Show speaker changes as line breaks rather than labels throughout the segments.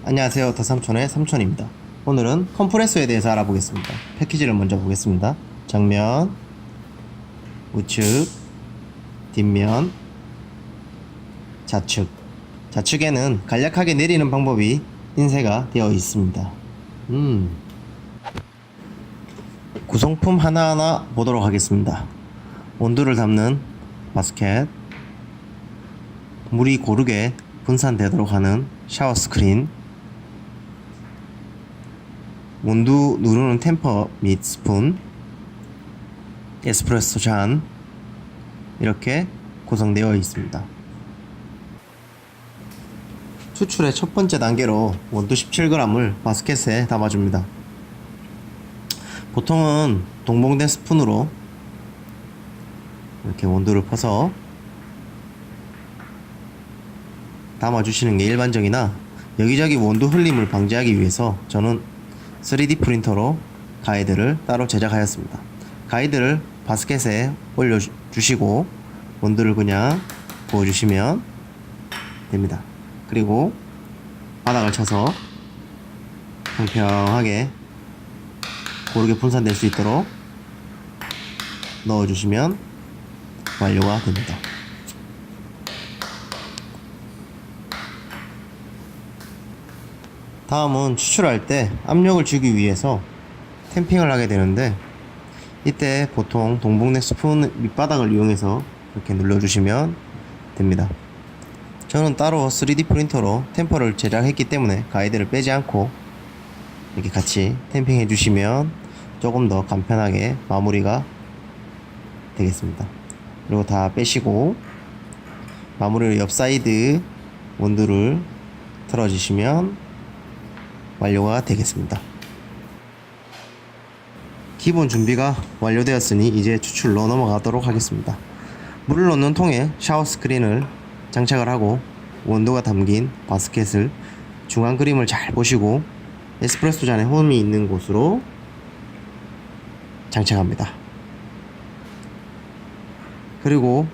안녕하세요. 더삼촌의 삼촌입니다. 오늘은 컴프레서에 대해서 알아보겠습니다. 패키지를 먼저 보겠습니다. 정면, 우측, 뒷면, 좌측. 좌측에는 간략하게 내리는 방법이 인쇄가 되어 있습니다. 구성품 하나하나 보도록 하겠습니다. 온도를 담는 바스켓, 물이 고르게 분산되도록 하는 샤워 스크린, 온도 누르는 템퍼 및 스푼, 에스프레소 잔, 이렇게 구성되어 있습니다. 추출의 첫 번째 단계로 원두 17g을 바스켓에 담아줍니다. 보통은 동봉된 스푼으로 이렇게 원두를 퍼서 담아주시는 게 일반적이나 여기저기 원두 흘림을 방지하기 위해서 저는 3D 프린터로 가이드를 따로 제작하였습니다. 가이드를 바스켓에 올려주시고 원두를 그냥 부어주시면 됩니다. 그리고 바닥을 쳐서 평평하게 고르게 분산될 수 있도록 넣어주시면 완료가 됩니다. 다음은 추출할 때 압력을 주기 위해서 탬핑을 하게 되는데, 이때 보통 동봉된 스푼 밑바닥을 이용해서 이렇게 눌러주시면 됩니다. 저는 따로 3D 프린터로 템퍼를 제작했기 때문에 가이드를 빼지 않고 이렇게 같이 탬핑 해주시면 조금 더 간편하게 마무리가 되겠습니다. 그리고 다 빼시고 마무리를 옆 사이드 원두를 틀어주시면 완료가 되겠습니다. 기본 준비가 완료되었으니 이제 추출로 넘어가도록 하겠습니다. 물을 넣는 통에 샤워 스크린을 장착을 하고 원두가 담긴 바스켓을 중앙 그림을 잘 보시고 에스프레소 잔에 홈이 있는 곳으로 장착합니다. 그리고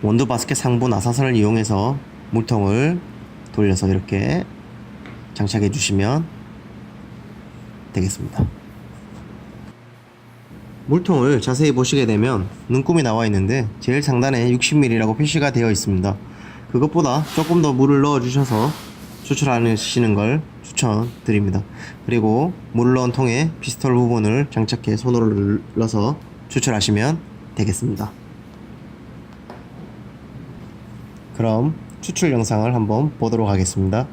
원두 바스켓 상부 나사선을 이용해서 물통을 돌려서 이렇게 장착해 주시면 되겠습니다. 물통을 자세히 보시게 되면 눈금이 나와 있는데 제일 상단에 60ml라고 표시가 되어 있습니다. 그것보다 조금 더 물을 넣어 주셔서 추출하시는 걸 추천드립니다. 그리고 물을 넣은 통에 피스톨 부분을 장착해 손으로 눌러서 추출하시면 되겠습니다. 그럼 추출 영상을 한번 보도록 하겠습니다.